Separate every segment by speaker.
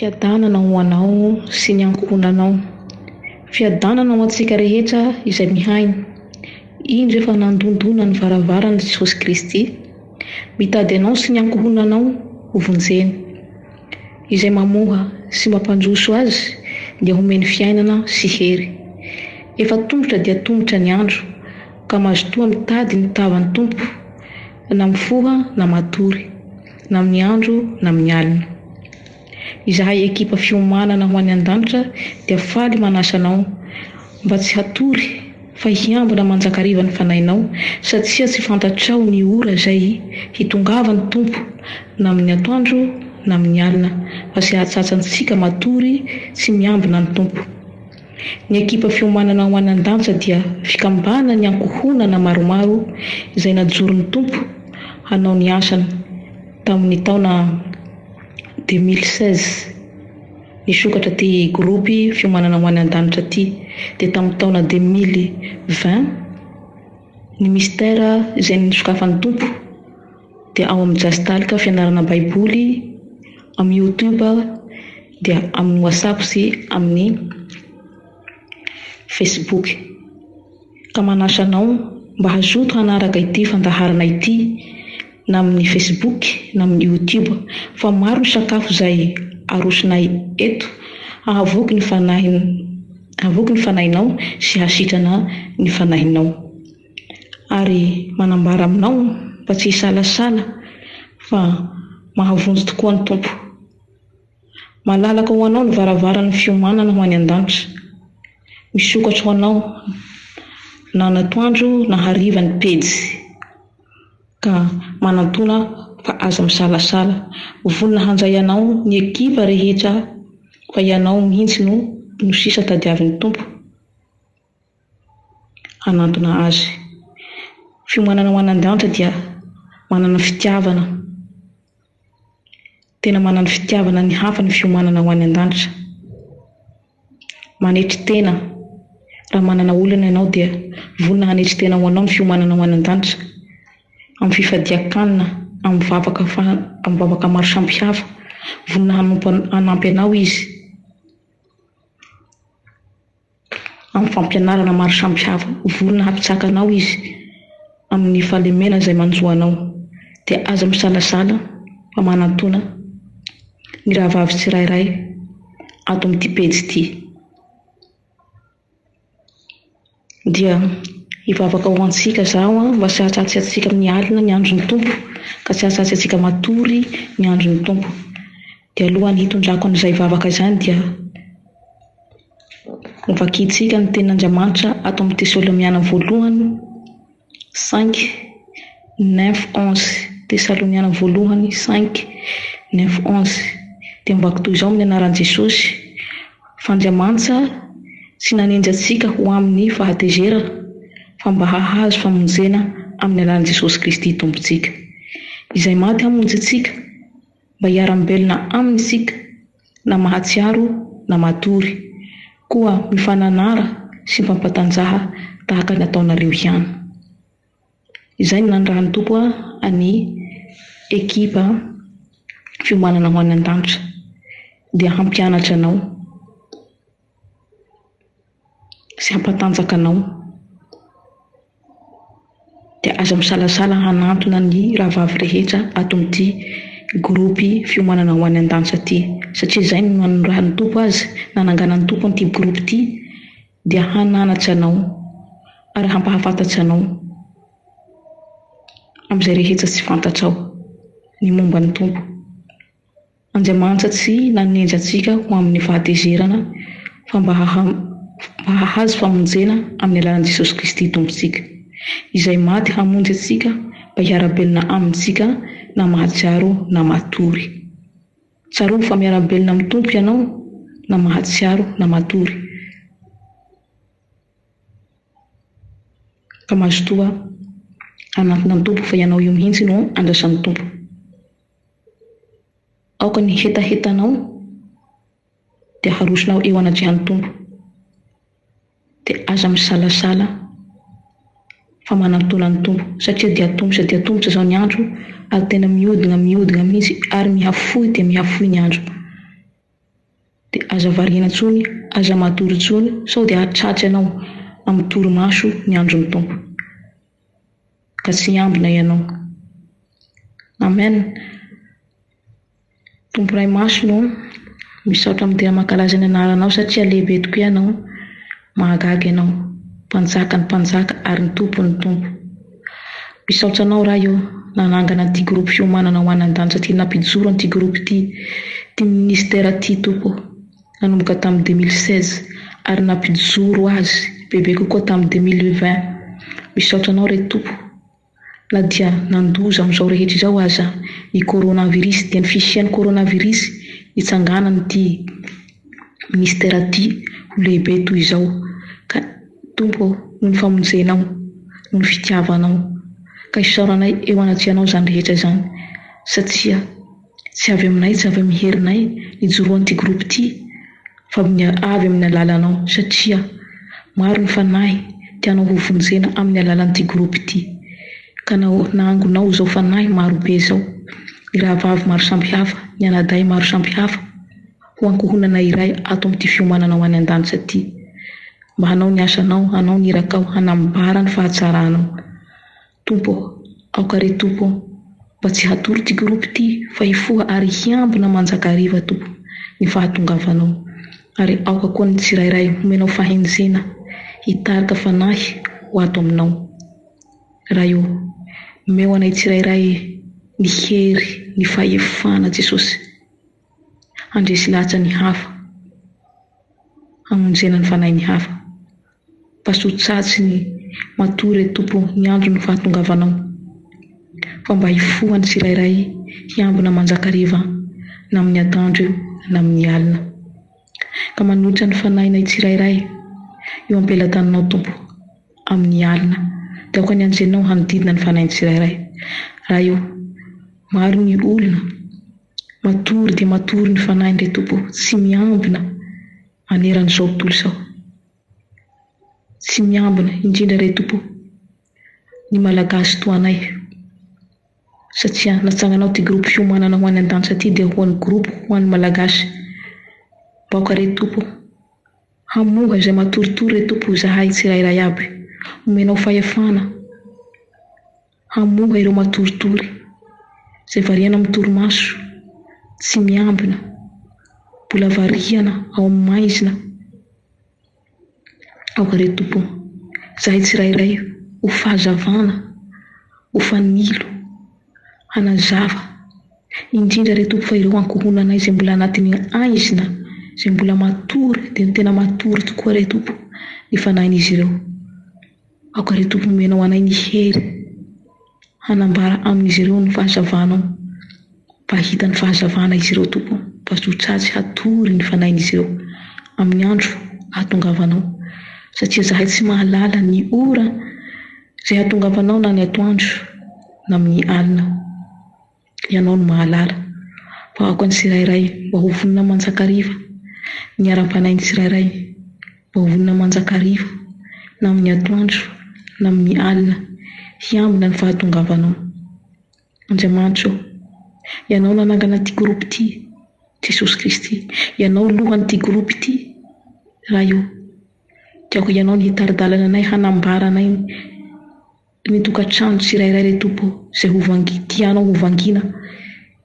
Speaker 1: Fiadanana ho anao sy ny ankohonanao. Fiadanana ho antsika rehetra izay mihaina. Indro efa nandondona ny varavarana Jesosy Kristy, mitady anao sy ny ankohonanao ho vonjeny. Izay mamoha sy mampandroso azy dia homeny fiainana sy hery. Efa tongotra dia tongotra ny andro, ka mazotoa mitady ny tavan'ny Tompo, na mifoha na matory, na amin'ny andro na amin'ny alina. Izahay ekipa fiomanana ho any an-danitra dia faly manasa anao mba tsy hatory fa hiambina manjakariva ny fanahinao, satria tsy fantatrao ny ora izay hitongavany Tompo na amin'ny atoandro na amin'ny alina, fa tsy hahatsatsantsika matory tsy miambina ny Tompo. Ny ekipa fiomanana ho any an-danitra dia fikambana ny ankohonana maromaro izay najoron'ny Tompo hanao ny asany tamin'ny taona 2016. Nisokatra ty grupy fiomanana ho any an-danitra ty, dia tamin'ny taona 2020 ny mistera izay nisokafan'ny Tompo dia ao amin'ny jastalika fianarana baiboly, amin'ny YouTube, dia amin'ny WhatsApp sy amin'ny Facebook. Ka manasa anao mba hazoto hanaraka ity fandaharana ity na amin'ny Facebook na amin'ny YouTube, fa maro ny sakafo izay arosonay eto ahavoky ny fanahinao sy hasitrana ny fanahinao. Ary manambara aminao mba tsy hisalasala fa mahavonjy tokoa ny Tompo. Malalaka ho anao ny varavaran'ny fiomanana ho any an-danitra. Misokatra ho anao na natoandro na hariva ny pejy, ka manantona fa aza misalasala. Vonona handray anao ny ekipa rehetra fa ianao mihitsy no sisa tadiavin'ny Tompo hanantona azy. Fiomanana ho any an-danitra dia manana fitiavana, tena manana fitiavana ny hafa ny fiomanana ho any an-danitra. Manetry tena, raha manana olana ianao dia vonona hanetry tena ho anao ny fiomanana ho any an-danitra, amin'ny fifadiakanina, amin'ny vavaka maro samihafa. Vonona hanampy anao izy amin'ny fampianarana maro samihafa. Vonona hampitsaka anao izy amin'ny fahalemena izay manjoanao. Dia aza misalasala fa manantona ny rahavavy tsirairay ato amin'ity pejy ity. Dia hivavaka ho antsika zaho mba tsy hahatratsy antsika amin'ny alina ny andron'ny Tompo, ka tsy hahatratsy antsika matory ny andron'ny Tompo. Dia alohan'ny hitondrako an'izay vavaka izany dia novakitsika ny tenin'Andriamanitra ato amin'ny Tesaloniana voalohany 5:9-11. Tesaloniana voalohany 5:9-11. Dia mivako toy izao amin'ny anaran'i Jesosy: Fandriamanitra tsy nanendry antsika ho amin'ny fahatezerana, fa mba hahazo famonjena amin'ny anaran'i Jesosy Kristy Tompontsika, izay maty hamonjy antsika mba hiara-mbelona aminy isika na mahatsiaro na matory, koa mifananara sy mifampatanjaha tahaka ny ataonareo ihany. Izay ny nandrahan'ny Tompo any ekipa fiomanana ho any an-danitra, dia hampianatra anao sy hampatanjaka anao. Dia aza misalasala hanantona ny rahavavy rehetra ato amin'ity grupy fiomanana ho any an-danitra ity, satria izay no nanondrahan'ny Tompo azy, nananganan'ny Tompo an'ity grupy ity, dia hananatra anao ary hampahafantatsa anao amin'izay rehetra tsy fantatrao ny momba ny Tompo. Andriamanitra tsy nanendry antsika ho amin'ny fahatezerana, fa mba hahazo famonjena amin'ny anaran'i Jesosy Kristy Tompontsika, izay maty hamonjy antsika mba hiara-belona amintsika na mahatsiaro na matory. Tsaroa fa miara-belona amin'ny Tompo ianao na mahatsiaro na matory. Ka mazotoa hanantona ny Tompo fa ianao io mihitsy no andrasan'ny Tompo. Aoka ny hetahetanao dia harosonao eo anatrehan'ny Tompo. Dia aza misalasala fa manantona ny Tompo, satria dia tongotra izao ny andro ary tena mihodina mihitsy, ary mihafoy dia mihafoy ny andro. dia aza variana intsony, aza matory intsony, sao dia atratsy ianao amin'ny torimaso ny andron'ny Tompo, ka tsy hiambina ianao. Amen. Tompo Ray Masino, misaotra amin'ny tena mankalaza ny anaranao satria lehibe tokoa ianao, mahagaga ianao, mpanjaka ny mpanjaka ary ny Tompo ny Tompo. Misaotra anao raha io nanangana ity groupe fiomanana ho anan-danja satria nampijoro an'ity groupe ty ministère ty Tompo, nanomboka tamin'ny 2016 ary nampijoro azy bebe kokoa tamin'ny 2020. Misaotra anao ray Tompo, na dia nandoza amin'izao rehetra izao aza ny coronavirus dia ny fisian'ny coronavirus hitsangana n'ity ministère ty ho lehibe toy izao. Ka Tompo, noho ny famonjenao, noho ny fitiavanao, ka isaoranay eo anatrianao izany rehetra izany, satria tsy avy aminay, tsy avy amin'ny herinay nijoroan'ity groupe ty, fa avy amin'ny alalanao, satria maro ny fanahy tianao ho vonjena amin'ny alalan'ity groupe ty. Ka naangonao izao fanahy maro be izao, ny rahavavy maro samihafa, ny anadahy maro samihafa, ho ankohonana iray ato amin'ity fiomanana ho any an-danitra ty. Mba hanao ny asanao, hanao ny irakao, hanambara ny fahatsaranao. Tompo, aoka re Tompo, mba tsy hatory ty groupe ty fa hifoha ary hiambina manjakariva Tompo ny fahatongavanao. Ary aoka koa ny tsirairay homenao fahenjena hitarika fanahy ho ato aminao. Raha io meo anay tsirairay ny hery, ny fahefana Jesosy, handresy lahatra ny hafa, hamonjena ny fanahy ny hafa. Pasotsatsy ny matory Tompo ny andro ny fahatongavanao, fa mba hifoha ny tsirairay hiambina manjakariva na amin'ny atoandro na amin'ny alina. Ka manohitra ny fanahinay tsirairay eo ampelatananao Tompo amin'ny alina, dia aoka ny anjenao hanodidina ny fanahy tsirairay. Raha io maro ny olona matory dia matory ny fanahy re Tompo, tsy miambina maneran'izao tontolo izao, tsy miambina indrindra re Tompo ny malagasy toa anay, satria natsanganao ty groupe fiomanana ho any an-danitra ty dia ho an'ny groupe ho an'ny malagasy. Baoka re Tompo, hamoha izay matoritory re Tompo zahay tsirairay aby, omenao fahefana, hamoha ireo matoritory izay variana amin'ny torimaso, tsy miambina, mbola variana ao amin'ny maizina. Aoka re Tompo, zahay tsirairay ho fahazavana, ho fanilo, hanazava, indrindra re Tompo fa ireo ankohonanay izay mbola anatin'ny aizina, izay mbola matory dia tena matory tokoa re Tompo ny fanahin'izy ireo. Aoka re Tompo, omenao anay ny hery hanambara amin'izy ireo ny fahazavanao, mba hita ny fahazavana izy ireo Tompo, mba sotsatsy hatory ny fanahin'izy ireo amin'ny andro hahatongavanao, satria zahay tsy mahalala ny ora izay hahatongavanao na ny atoandro na amin'ny alina, ianao no mahalala. Fa aoka ny tsirairay mba ho vonina manjakariva, ny aram-panahy ny tsirairay mba ho vonina manjakariva na amin'ny atoandro na amin'ny alina, hiambina ny fahatongavanao. Andriamanitra, ianao nanangana ty groupe ty, Jesosy Kristy, ianao lohan'ity groupe ty. Raha io tiako ianao ny hitaridalana anay, hanambara anay ny tokantrano tsirairay re Tompo izay tianao ho vangina,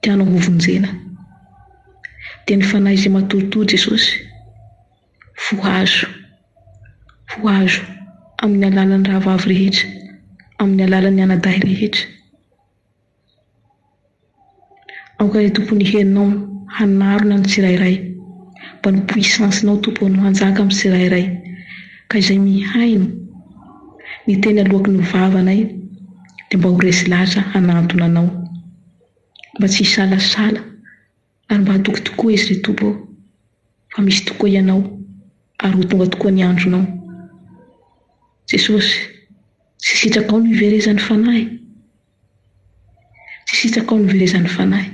Speaker 1: tianao ho vonjena. Dia ny fanahy izay matoritory Jesosy, fohazo amin'ny alalan'ny rahavavy rehetra, amin'ny alalan'ny anadahy rehetra. Aoka re Tompo ny herinao hanarona ny tsirairay, mba ny puissancenao Tompo no hanjaka amin'ny tsirairay, ka izay mihaino ny teny alohaky ny vavanay dia mba ho resy lahatra hanantona anao, mba tsy hisalasala ary mba hatoky tokoa izy re Tompo, fa misy tokoa ianao ary ho tonga tokoa ny andronao. Jesosy, tsy sitraka ao ny iverezan'ny fanahy, tsy sitraka ao ny iverezan'ny fanahy,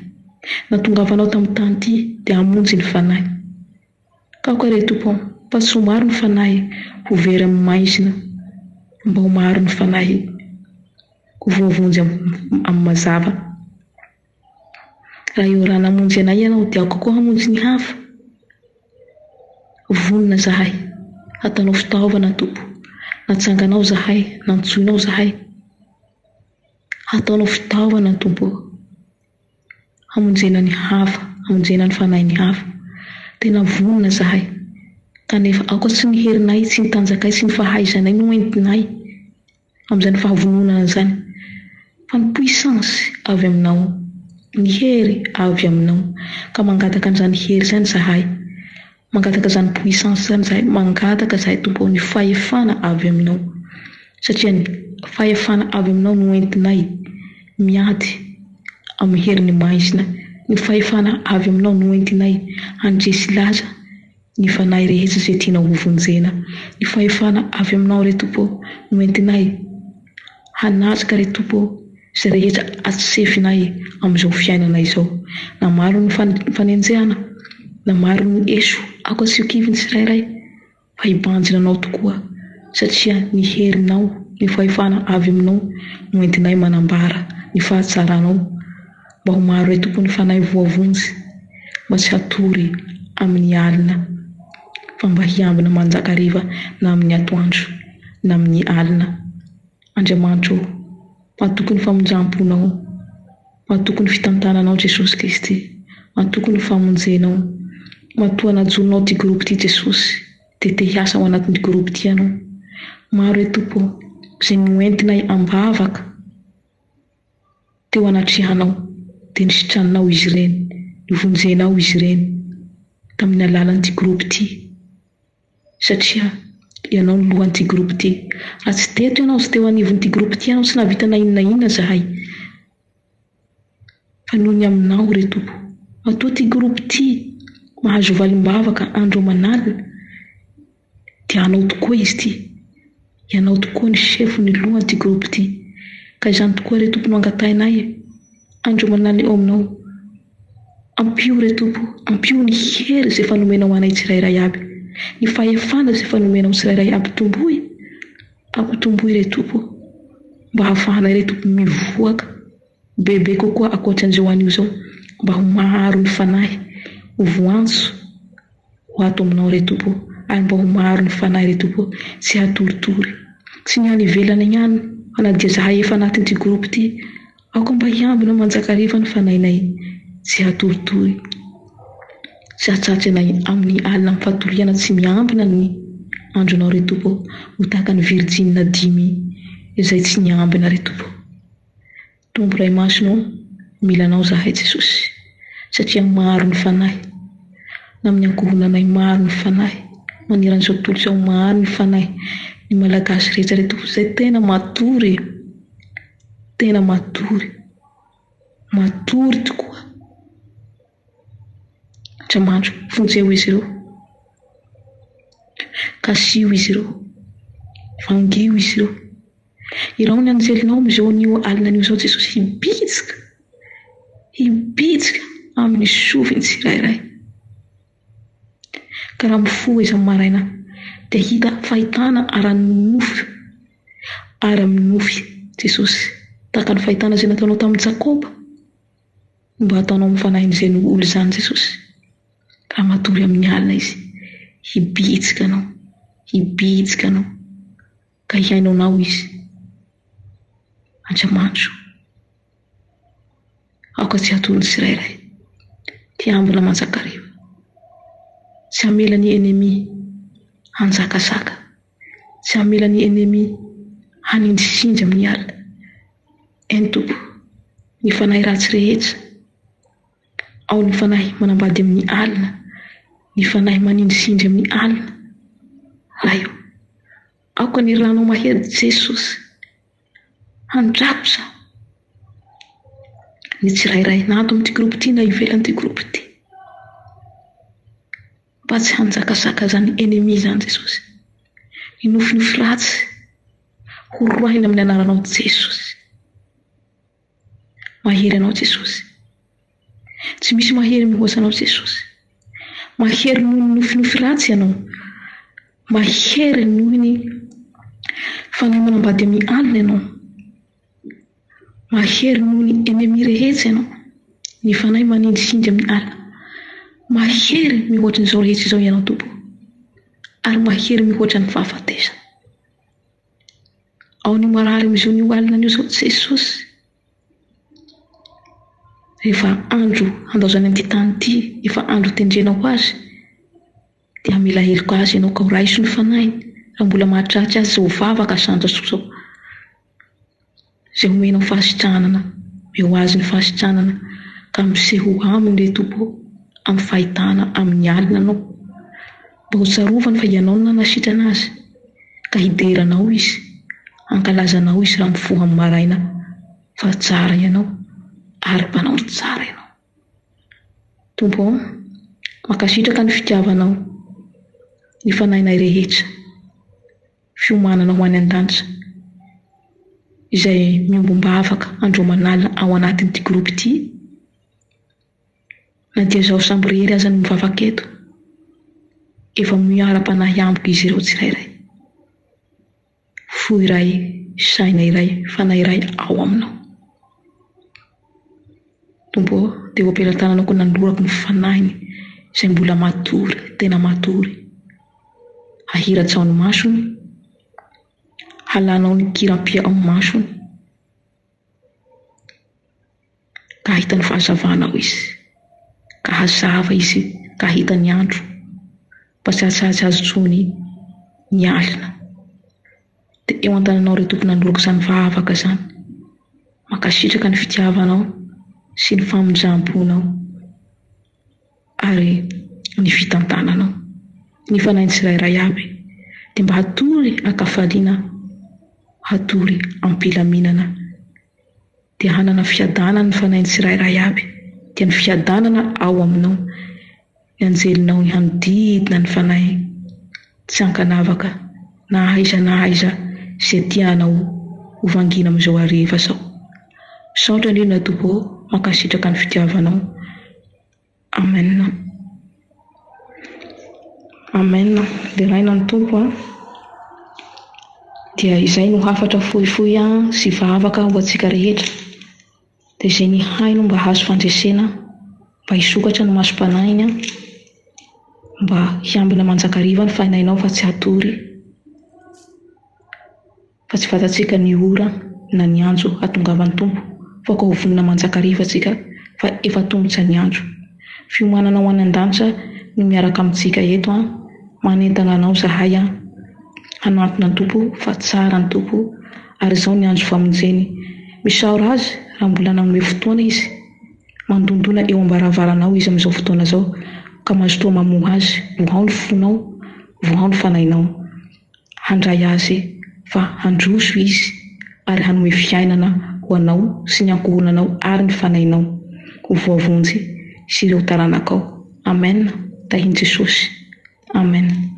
Speaker 1: natongavanao tamin'ny tany ity dia hamonjy ny fanahy. Ka aoka re Tompo, mba tsy ho maro ny fanahy ho very amin'ny maizina, mba ho maro ny fanahy ho voavonjy amin'ny mazava. Raha io raha namonjy anay ianao dia aoka koa hamonjy ny hafa, Vonona zahay, atanao fitaovana Tompo, natsanganao zahay, nantsoinao zahay, ataonao fitaovana Tompo, hamonjena ny hafa, hamonjena ny fanahy ny hafa. Tena vonona zahay, kanefa aoka tsy ny herinay, tsy ny tanjakay, tsy ny fahaizanay no entinay amin'izany fahavononana zany, fa ny puissance avy aminao, ny hery avy aminao. Ka mangataka an'izany hery zany zahay, mangataka izany puissance zany zahay, mangataka zahay Tompo ny fahefana avy aminao, satria ny fahefana avy aminao no entinay miady amin'ny herin'ny maizina. Ny fahefana avy aminao no entinay handresy laza ny fanahy rehetra izay tianao hovonjena. Ny fahefana avy aminao re Tompo no entinay hanatrika re Tompo izay rehetra atsefinay amin'izao fiainana izao. Na maro ny fanenjehana, na maro ny eso aoka tsy ho kivy ny tsirairay, fa hibanjina anao tokoa, satria ny herinao, ny fahefana avy aminao no entinay manambara ny fahatsaranao, mba ho maro re Tompo ny fanahy voavonjy, mba tsy hatory amin'ny alina, fa mba hiambina manjakariva na amin'ny atoandro na amin'ny alina. Andriamanitro, mahatoky ny famonjam-ponao, mahatoky ny fitantananao Jesosy Kristy, mahatoky ny famonjenao, mahatoa najonao ty groupe ty Jesosy, dia te hiasa ao anatin'ny groupe ty anao. Maro re Tompo izay noentinay ambavaka teo anatrehanao, dia nisitranao izy ireny, nivonjenao izy ireny tamin'ny alalan'ity groupe ty, satria ianao ny lohan'ity groupe ty. Raha tsy teto ianao sy teo anivon'ity groupe ty ianao, tsy nahavita na inona inona zahay, fa noho ny aminao re Tompo, matoa ty groupe ty mahazo valim-bavaka andro manalina, dia anao tokoa izy ty, ianao tokoa ny chef, ny lohan'ity groupe ty. Ka izany tokoa re Tompo no angatainay andro manalina eo aminao. Ampio re Tompo, ampio ny hery izay fanomenao anay tsirairay aby, ny fahefana izay fanomenao tsirairay aby. Tomboy re Tompo, mba hahafahanay re Tompo mivoaka bebe kokoa ankoatran'izao anio zao, mba ho maro ny fanahy, ho voantso ho ato aminao re Tompo, ary mba ho maro ny fanahy re Tompo, tsy hatoritory, tsy ny any ivelany ihany, fa na dia zahay efa anatin'ity groupe ty, aoka mba hiambina manjakariva ny fanahinay, tsy hatoritory, tsy hahatratra anay amin'ny alina amin'ny fatoriana, tsy miambina ny andronao re Tompo, ho tahaka ny Virgine 5 izay tsy niambina re Tompo. Tompo Ray Masonao, milanao zahay Jesosy, satria maro ny fanahy, na amin'ny ankohonanay maro ny fanahy, maneran'izao tontolo izao maro ny fanahy, ny malagasy rehetra re Tompo izay tena matory, tena matory tokoa. Andriamanitro, vonjeo izy ireo, kasio izy ireo, vangio izy ireo, irao ny anjelinao amin'izao anio alina anio zao Jesosy, hibitsika amin'ny sofiny tsirairay. Ka raha mifoha izy amin'ny maraina, dia hita fahitana ara-nofy Jesosy, tahaka ny fahitana izay nataonao tamin'ny Jakoba, mba ataonao amin'ny fanahin'izay olo izany Jesosy. Raha matory amin'ny alina izy, hibitsika anao, ka hiainao nao izy. Andriamanitro, aoka tsy hatory ny tsirairay, ty ambina manjakariva, tsy hamela ny ennemi hanjakazaka, tsy hamela ny ennemi hanindrisindry amin'ny alina. Eny Tompo, ny fanahy ratsy rehetra, ao ny fanahy manambady amin'ny alina, ny fanahy manindrisindry amin'ny alina, raio, aoka ny ranao mahery Jesosy handrakotra ny tsirairay nato amin'ity groupe ty na ivelan'ity groupe ty, mba tsy hanjakazaka zany ennemi zany Jesosy. Ny nofinofy ratsy ho roahina amin'ny anaranao Jesosy. Mahery anao Jesosy, tsy misy mahery mihoatra anao Jesosy. Mahery noho ny nofinofy ratsy ianao, mahery noho ny fanahy manambady amin'ny alina ianao, mahery noho ny ennemi rehetra ianao, ny fanahy manindrisindry amin'ny alina, mahery mihoatra n'izao rehetra izao ianao Tompo. ary mahery mihoatra ny fahafatesana. Ao ny marary amin'izao ny alina an'io zao Jesosy. Rehefa andro andaozany amin'ity tany ity, efa andro tendrena ho azy, dia mila heloko azy ianao ka ho raiso ny fanainy. Raha mbola mahatratra azy izao vavaka sandra soa zao, izay homenao fahasitranana, eo azy ny fahasitranana ka miseho aminy ilay Tompo amin'ny fahitana amin'ny alina anao. Mba ho tsarovany fa ianao no nanasitrana azy, ka hideranao izy, ankalazanao izy raha mifoha amin'ny maraina fa tsara ianao ary mpanao ny tsara ianao. Tompo, mankasitraka ny fitiavanao, ny fanahinay rehetra, fiomanana ho any an-danitra izay miombomba afaka andromanalina ao anatin'ity groupe ity, na dia zaho samby rehery aza ny mivavaka eto, efa miara-panahy amiko izy ireo tsirairay. Fo iray, saina iray, fanahy iray ao aminao. Tompo, dia ho ampelantananao ko nandorako ny fanahiny izay mbola matory, tena matory. Ahiratsao ny masony, halanao ny kirampia amin'ny masony, ka hita ny fahazavanao izy, ka hazava izy, ka hita ny andro, mba tsy ahasatsy azy tsony ny alina. Dia eo an-tananao ireo tokony nandorako izany vavaka izany, mankasitraka ny fitiavanao sy ny famonjam-ponao ary ny fitantananao, ny fanahy tsirairay aby, dia mba hatory hakafaliana, hatory ampelaminana, dia hanana fiadanana ny fanahy tsirairay aby, dia ny fiadanana ao aminao, ny anjelinao ny hanodidina ny fanahy tsy hankanavaka na aiza izay tianao ho vangina amin'izao hariva zao. Saotra indrindra Tompo, mankasitraka ny fitiavanao. Amen. Amen. Dia raina ny Tompo dia izay no hafatra fohifohy sy vavaka ho antsika rehetra. Dia izay ny haino mba hazo fandresena, mba hisokatra ny masom-panahiny, mba hiambina manjakariva ny fanahinao fa tsy hatory, fa tsy fatatsika ny ora na ny andro hatongavan'ny Tompo, fa ka ho vonona manjakariva atsika fa efa tongotra ny andro. Fiomanana ho any an-danitra no miaraka amintsika eto, manentana anao zahay hanantona ny Tompo fa tsara ny Tompo, ary izao ny andro famonjeny. Misaora azy raha mbola nanome fotoana izy, mandondona eo am-baravaranao izy amin'izao fotoana izao, ka mazotoa mamoha azy, vohao ny fonao, vohao ny fanahinao, handray azy fa handroso izy ary hanome fiainana ho anao sy ny ankohonanao ary ny fanahinao ho voavonjy sy ireo taranakao. Amen. Tahin'i Jesosy. Amen.